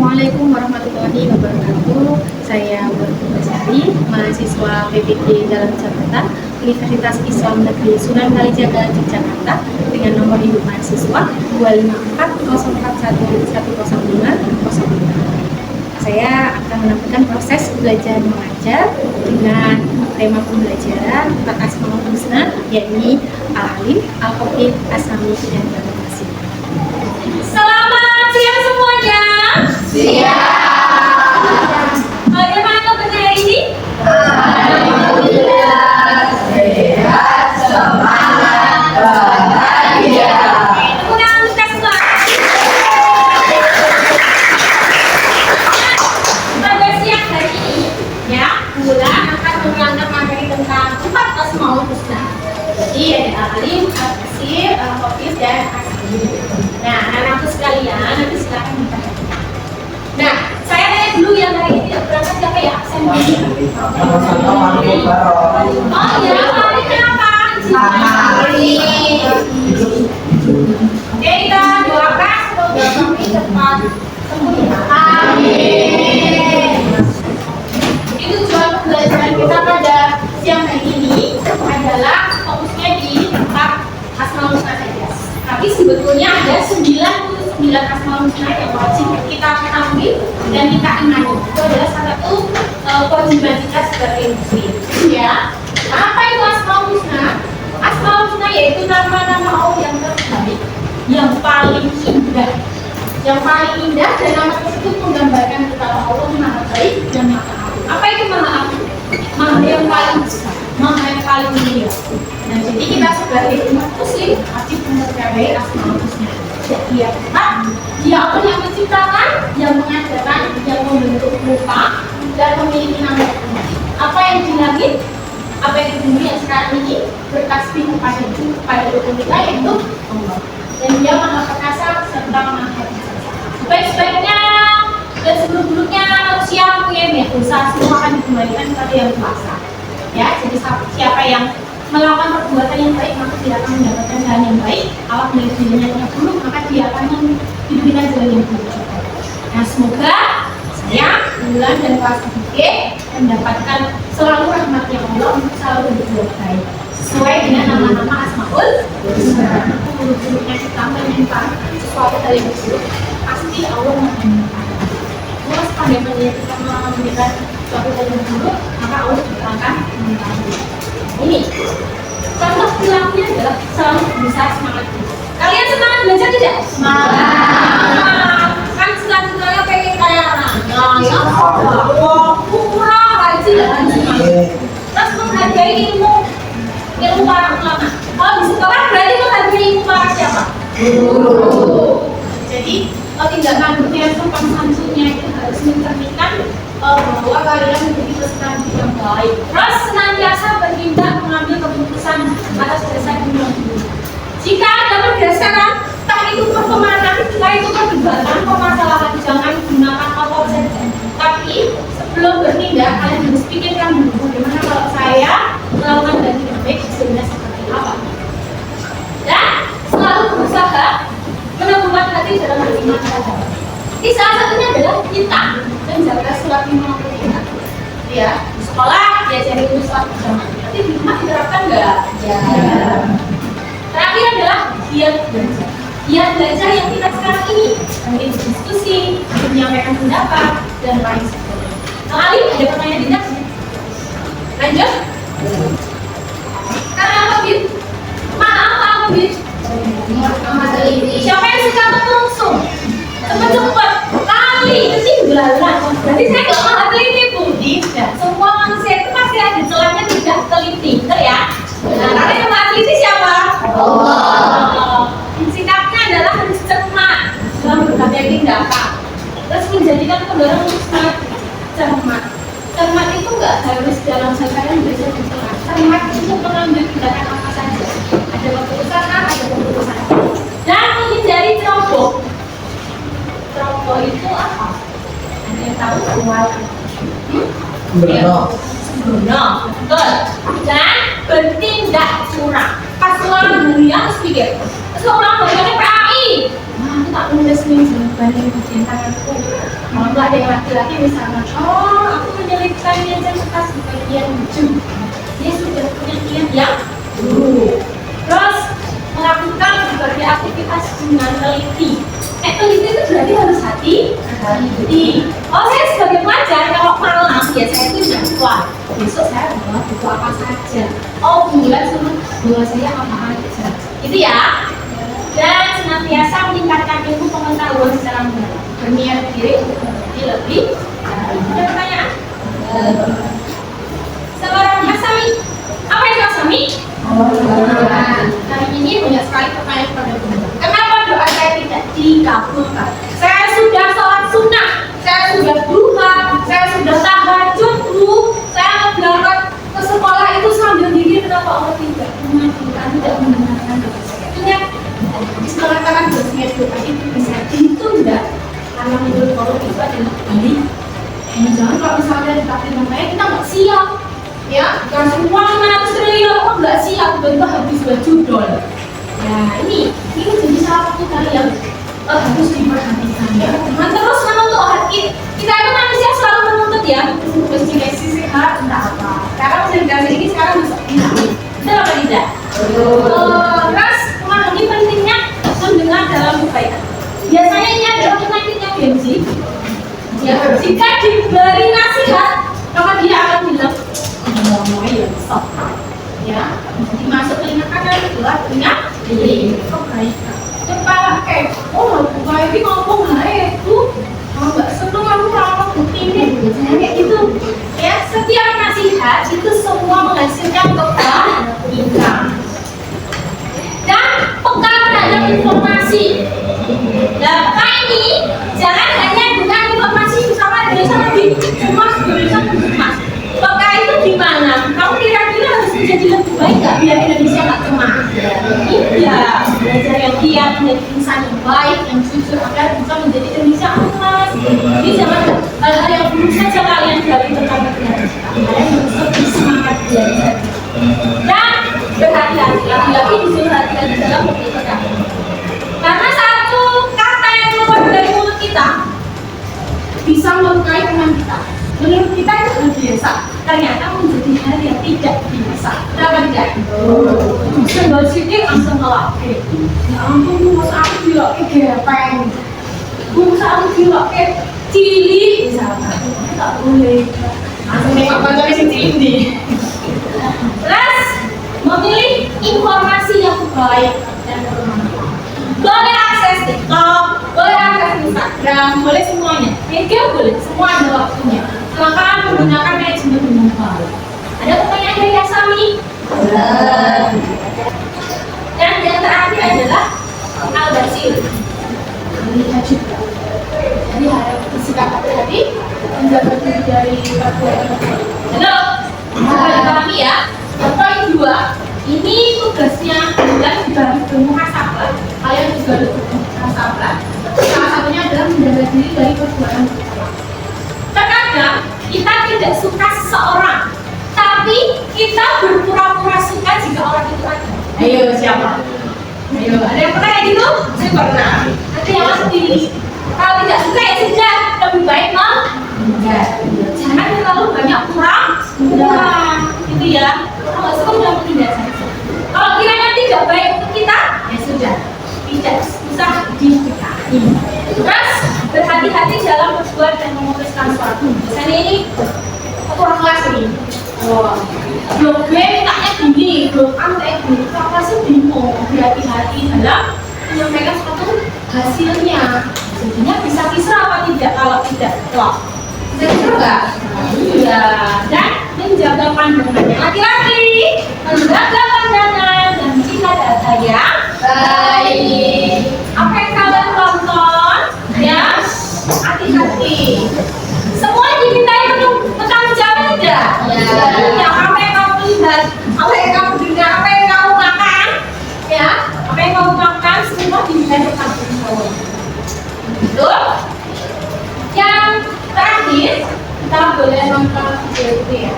Assalamualaikum warahmatullahi wabarakatuh. Saya Burhan Basari, mahasiswa PPG Dalam Jakarta, Universitas Islam Negeri Sunan Kalijaga, Yogyakarta, dengan nomor induk mahasiswa 25401410505. Saya akan menampilkan proses belajar mengajar dengan tema pembelajaran tentang Asmaul Husna, yakni Al-Alim, Al-Khabir, As-Sami, dan Al-Basir. Selamat siang semuanya. Siap. Bagaimana kabarnya hari ini? Alhamdulillah, sehat, semangat, bahagia. Kurang tes lagi. Pada siang hari ini, ya, Bulan akan menerangkan materi tentang 4 Asmaul Husna. Jadi ada Al-Alim, Al-Basir, Al-Khabir, dan As-Sami. Nah, anak-anakku sekalian, nanti silakan diperhatikan. Nah, saya tanya dulu yang hari ini tidak berangkat siapa ya absen ini? Oh iya, hari kenapa? Oke, kita doakan semoga kami cepat sembuh ya. Amin. Itu tujuan pembelajaran kita pada siang hari ini adalah fokusnya di tentang Asmaul Husna saja. Tapi sebetulnya ada 99 Asmaul Husna yang wajib kita ketahui dan kita imani. Itu adalah salah satu kewajiban kita sebagai muslim. Ya. Apa itu Asmaul Husna? Asmaul Husna yaitu nama-nama Allah yang terbaik, yang paling indah. Yang paling indah dan nama tersebut menggambarkan betapa Allah Maha Baik dan Maha Agung. Apa itu Maha Agung? Maha yang paling besar, Maha yang paling mulia. Nah, jadi kita sebagai umat muslim wajib menghargai Asmaul Husna. Dia Tuhan, Dia Allah yang menciptakan, yang mengajarkan, yang membentuk rupa dan memiliki nama. Apa yang di langit, apa yang di bumi yang sekarang ini bertasbih kepada Tuhan kita yaitu Allah. Dan Dia Maha Perkasa serta Maha Bijaksana. Sebaik-baiknya dan sebelum-sebelumnya manusia punya dosa, semua akan dikembalikan kepada Yang Kuasa. Ya, jadi siapa yang melakukan perbuatan yang baik maka dia akan mendapatkan jalan yang baik. Kalau melihat dirinya yang buruk maka dia akan diberikan jalan yang buruk. Nah, semoga saya, Bulan dan kelas 3 mendapatkan selalu rahmatnya Allah untuk selalu berbuat baik sesuai dengan nama-nama Asmaul Husna. Buruk-buruknya kita menimpa sesuatu hal yang buruk, pasti Allah menimpa. Kalau sepandai-pandainya kita memberikan sesuatu hal yang buruk, maka Allah juga akan menimpa. Ini contoh perilakunya adalah selalu berusaha semangat. Kalian semangat belajar tidak? Semangat. Kan selanjutnya pengen kayak ya, kurang rajin dan rajin. Terus menghargai ilmu para ulama. Kalau di sekolah berarti menghargai ilmu para siapa? Guru. Jadi tindak lanjutnya sopan santunnya itu harus mencerminkan bahwa kalian menjadi peserta yang baik. Terus senantiasa bertindak mengambil keputusan atas dasar ilmu. Jika ada pergeseran, entah itu pertemanan, entah itu perdebatan, permasalahan, jangan gunakan otot saja. Tapi sebelum bertindak, kalian harus pikirkan dulu bagaimana kalau saya melakukan dan tidak baik hasilnya seperti apa. Dan selalu berusaha menumbuhkan hati dalam beriman saja. Ini salah satunya adalah kita menjaga sholat lima waktu kita. Ya, di sekolah diajari untuk sholat berjamaah. Tapi di rumah diterapkan nggak? Ya. Terakhir adalah giat belajar. Giat belajar yang kita sekarang ini nanti berdiskusi, menyampaikan pendapat dan lain sebagainya. Nah, Ali ada pertanyaan tidak? Lanjut. Karena apa, Bib? Maaf, apa, Bib? Siapa yang suka langsung? Cepet-cepet kali ketinggalan. Berarti saya nggak malah teliti, Bu. Tidak. Semua manusia itu pasti ada celahnya tidak teliti, betul ya? Nah, karena yang maha teliti siapa? Allah. Sikapnya adalah harus cermat dalam berbagai tindakan. Terus menjadikan kendaraan untuk sangat cermat. Cermat itu nggak harus dalam sehari belajar di tengah. Cermat itu mengambil tindakan apa saja. Ada keputusan A, ada keputusan B. Dan menghindari ceroboh. Ceroboh itu apa? Ada yang tahu? Sembrono, betul. Dan bertindak curang. Pas ulang dunia harus pikir. Terus ulang dunia PAI. Wah, aku tak nulis nih jawaban gandeng ujian tanganku. Kalau nggak ada yang laki-laki misalnya, oh aku menyelipkan identitas di bagian ujung. Dia sudah punya niat yang buruk. Terus melakukan berbagai aktivitas dengan teliti. Teliti itu berarti harus hati-hati. Oh, saya sebagai pelajar kalau malam ya saya itu jadwal. Besok saya bawa buku apa saja. Oh, bulan suruh bawa saya apa aja. Gitu ya. Dan senantiasa meningkatkan ilmu pengetahuan secara mendalam. Berniat diri untuk menjadi lebih. Ada pertanyaan? Seorang Asami. Apa itu Asami? Hari ini banyak sekali pertanyaan pada teman-teman. Kenapa doa saya tidak dikabulkan? Saya sudah sholat sunnah, saya sudah duha, saya sudah tahajud, saya berangkat ke sekolah itu sambil diri. Kenapa Allah tidak mengabulkan, tidak mendengarkan doa saya? Ingat, hadis mengatakan bahwasanya doa itu bisa ditunda karena menurut Allah itu adalah balik. Jangan kalau misalnya ditakdir namanya kita nggak siap. Ya, kasih uang 500 triliun, kok nggak siap, tiba-tiba habis baju dol. Nah, ini jadi salah satu hal yang harus diperhatikan ya. Nah, terus menuntut hati. Kita itu manusia selalu menuntut ya, mesti sisi sehat, entah apa. Karena presentasi ini sekarang bisa dinaik. Betul apa tidak? Terus memahami pentingnya mendengar dalam kebaikan. Biasanya ini adalah penyakitnya gengsi. Ya, jika diberi nasihat, maka dia akan bilang ngomongnya ya stop ya, jadi masuk telinga kanan keluar telinga kiri. Kebaikan kepala kayak oh baik ini ngomong baik tuh kalau nggak seneng kamu kalau buktiin kayak gitu ya. Setiap nasihat itu semua menghasilkan kebaikan dan peka terhadap informasi. Nah, ini jangan hanya dengan informasi misalnya Indonesia lebih cuma Indonesia cuma peka itu gimana? Kamu kira-kira harus menjadi lebih baik nggak biar Indonesia nggak cemas? Iya, belajar yang giat, menjadi insan yang baik, yang jujur agar bisa menjadi Indonesia emas. Jadi jangan hal-hal yang buruk saja kalian gali tentang negara kita. Kalian harus lebih semangat belajar. Dan berhati-hati, lagi-lagi disuruh hati-hati dalam berbicara. Karena satu kata yang keluar dari mulut kita bisa melukai teman kita. Menurut kita itu hal biasa, ternyata menjadi hal yang tidak biasa. Kenapa tidak? Senggol sidik langsung ngelake. Ya ampun, masa aku dilake gepeng. Masa aku dilake cili misalkan. Tak boleh. Langsung nengok kantornya si cili. Terus, memilih informasi yang baik dan bermanfaat. Boleh akses TikTok, boleh akses Instagram, boleh semuanya. Media boleh, semua ada waktunya. Silakan menggunakan manajemen dengan baik. Ada pertanyaan dari Asami? Dan yang terakhir adalah Al-Basir. Melihat juga. Jadi harus bersikap hati-hati, menjaga diri dari perbuatan. Halo, kita pahami ya. Yang poin 2, ini tugasnya adalah dibagi bermuhasabah. Kalian juga harus bermuhasabah. Salah satunya adalah menjaga diri dari perbuatan. Terkadang kita tidak suka seseorang, tapi kita berpura-pura suka jika orang itu ada. Ayo siapa? Ayo, ada yang pernah kayak gitu? Saya pernah. Nanti yang harus pilih. Kalau tidak suka ya sudah, lebih baik enggak. Jangan terlalu banyak pura-pura, gitu ya. Kalau nggak suka udah tidak saja. Kalau kiranya tidak baik untuk kita, ya sudah, tidak usah didekati. Terus berhati-hati dalam berbuat dan memutuskan suatu. Misalnya ini kurang kelas ini. Belum gue mintanya gini, belum kamu kayak gini. Kurang kelas bingung. Berhati-hati dalam menyampaikan suatu hasilnya. Jadinya bisa kisah apa tidak? Kalau tidak, klop. Bisa kisah nggak? Iya. Dan menjaga pandangannya. Laki-laki menjaga pandangan dan jika data yang baik. Apa yang kalian tonton? Ya, hati-hati. Semua dimintai bertanggung jawab tidak? Ya. Apa yang kamu lihat? Apa yang kamu dengar? Apa yang kamu makan? Ya, apa yang kamu makan? Semua dimintai bertanggung jawab. Betul? Yang terakhir, kita boleh nonton video itu ya.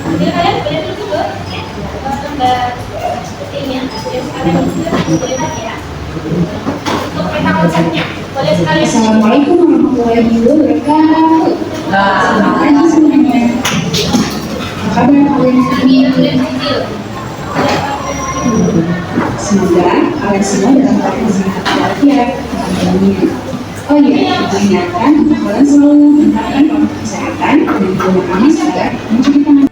Jadi kalian boleh dulu gambar ini ya, jadi kalian boleh lihat ya. Untuk peta konsepnya, boleh sekali. Assalamualaikum warahmatullahi wabarakatuh. Selamat pagi semuanya. Apa kabar kalian? Semoga kalian semua dalam keadaan sehat walafiat. Amin. Oh iya, diingatkan kalian selalu menerapkan protokol kesehatan dan menggunakan masker, mencuci tangan.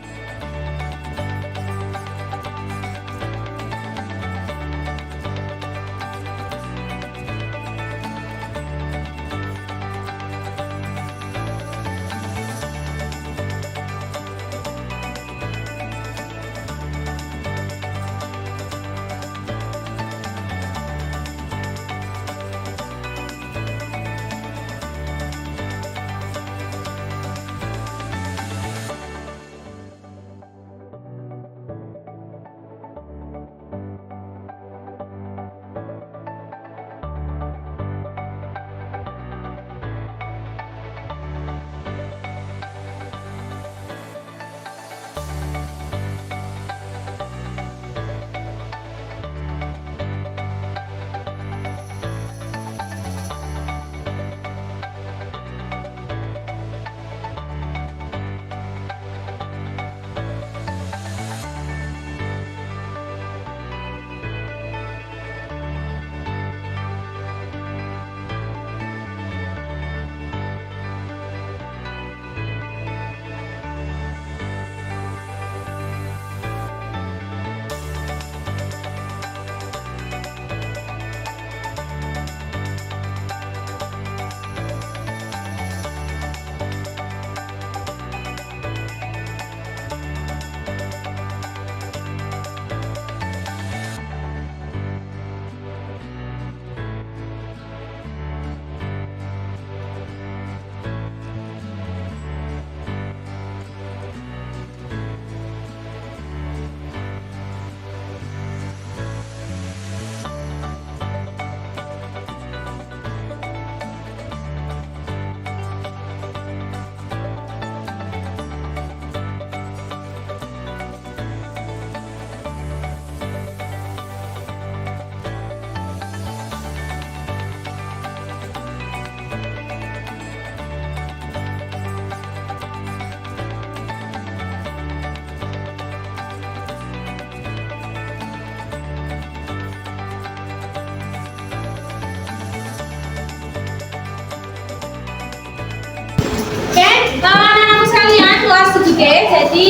Anak-anakku sekalian, kelas 7G, jadi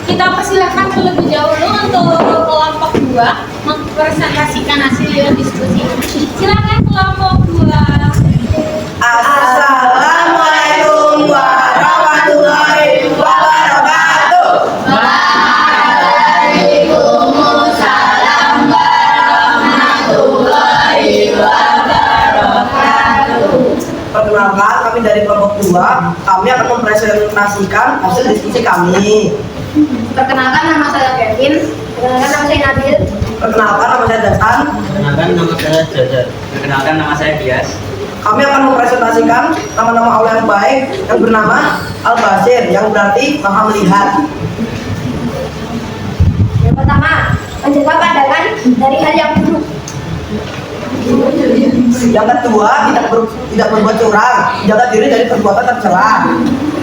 kita persilahkan terlebih dahulu untuk kelompok 2 mempresentasikan hasil diskusi. Silakan kelompok 2. Assalamualaikum warahmatullahi wabarakatuh. Waalaikumsalam warahmatullahi wabarakatuh. Perkenalkan, kami dari kelompok 2. Kami akan mempresentasikan hasil diskusi kami. Perkenalkan, nama saya Kevin. Perkenalkan, nama saya Nabil. Perkenalkan, nama saya Dasan. Perkenalkan, nama saya Jajar. Perkenalkan, nama saya Dias. Kami akan mempresentasikan nama-nama Allah yang baik yang bernama Al-Basir, yang berarti Maha Melihat. Yang pertama, mencegah pandangan dari hal yang buruk. Yang kedua, tidak berbuat curang, jaga diri dari perbuatan tercela.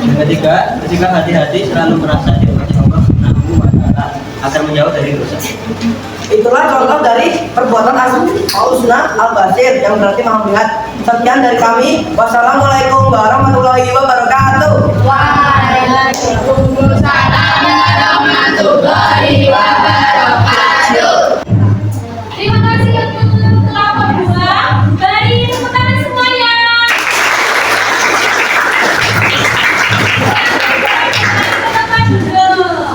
Yang ketiga, bersikap hati-hati, selalu merasa dirahmati Allah Subhanahu wa Ta'ala agar menjauh dari dosa. Itulah contoh dari perbuatan Al-Husna Al-Basir, yang berarti Maha Melihat. Sekian dari kami. Wassalamualaikum warahmatullahi wabarakatuh. Waalaikumsalam warahmatullahi wabarakatuh. Terima kasih untuk kelompok 2. Beri tepuk tangan semuanya. Teman dulu.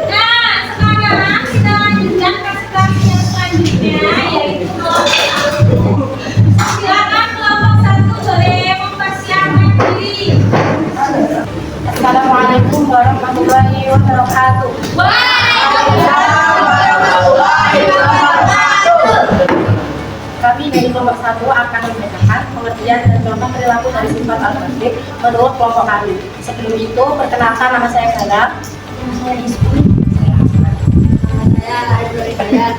Nah, sekarang kita lanjutkan presentasi yang selanjutnya, yaitu kelompok 1. Silakan kelompok 1 boleh mempersiapkan diri. Assalamualaikum warahmatullahi wabarakatuh. Waalaikumsalam warahmatullahi wabarakatuh. Kami dari kelompok 1 akan membacakan pengertian dan contoh perilaku dari sifat al-basir menurut kelompok kami. Sebelum itu, perkenalkan, nama saya Galang. Nama saya Ismi. Saya Ahmad. Nama saya Aizul Ibadah.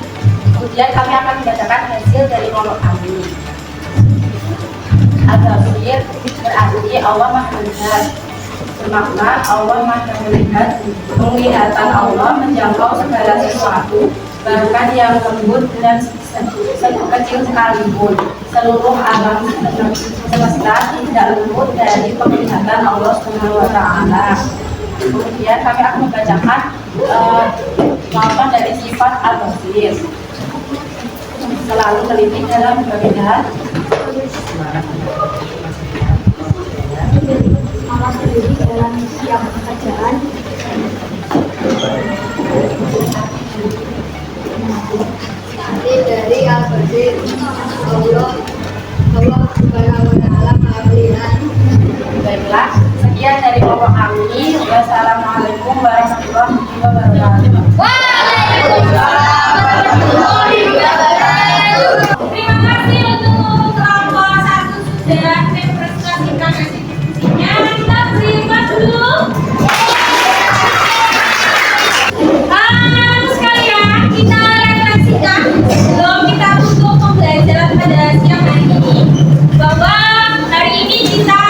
Kemudian kami akan membacakan hasil dari kelompok kami. Al-Basir berarti Allah Maha Melihat. Bermakna Allah Maha Melihat, penglihatan Allah menjangkau segala sesuatu, bahkan yang lembut dan kecil sekalipun. Seluruh alam semesta tidak luput dari penglihatan Allah Subhanahu wa Ta'ala. Kemudian kami akan membacakan contoh dari sifat Al-Basir. Selalu teliti dalam berbagai hal. malah sendiri dalam setiap pekerjaan. Dari Al-Basir, Allah Subhanahu wa Ta'ala Maha Melihat. Baiklah, sekian dari kelompok kami. Wassalamualaikum warahmatullahi wabarakatuh. Waalaikumsalam warahmatullahi wabarakatuh. Terima kasih untuk kelompok satu sudah mempresentasikan hasil diskusinya. Kita beri pas dulu. Anak sekalian, kita refleksikan sebelum kita tutup pembelajaran pada siang hari ini, bahwa hari ini kita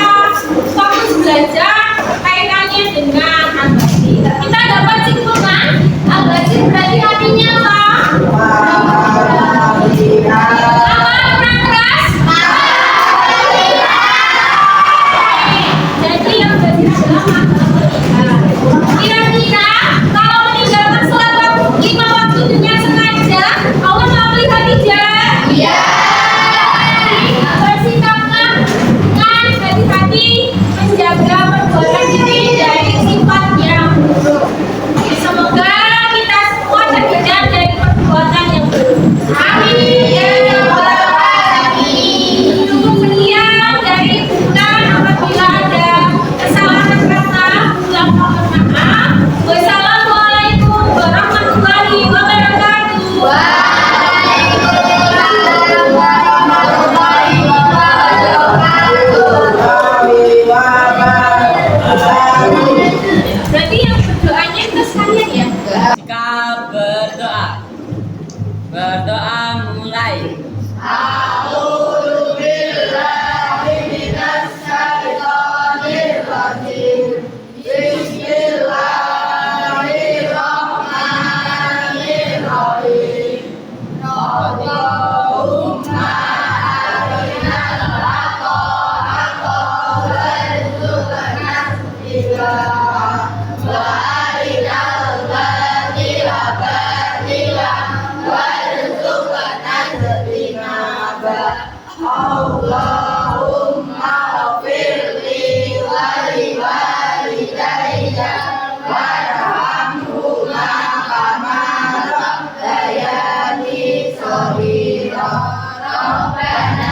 fokus belajar kaitannya dengan Al-Basir. Kita dapat simpulkan Al-Basir berarti artinya apa? Jadi yang Basir adalah Maha Melihat. Kira-kira kalau meninggalkan sholat 5 waktu dengan sengaja, Allah Maha Melihat tidak? Iya. Bersikaplah dengan hati-hati menjaga perbuatan diri dari sifat yang buruk. Semoga kita semua terhindar dari perbuatan yang buruk. Amin. Ya Rabbal Alamin. Cukup sekian dari kita. Apabila ada kesalahan kata, ulang mohon maaf. Wassalamualaikum warahmatullahi wabarakatuh. Waalaikumsalam warahmatullahi wabarakatuh. Berarti yang berdoanya kita sekalian ya? Jika berdoa mulai. Rabbana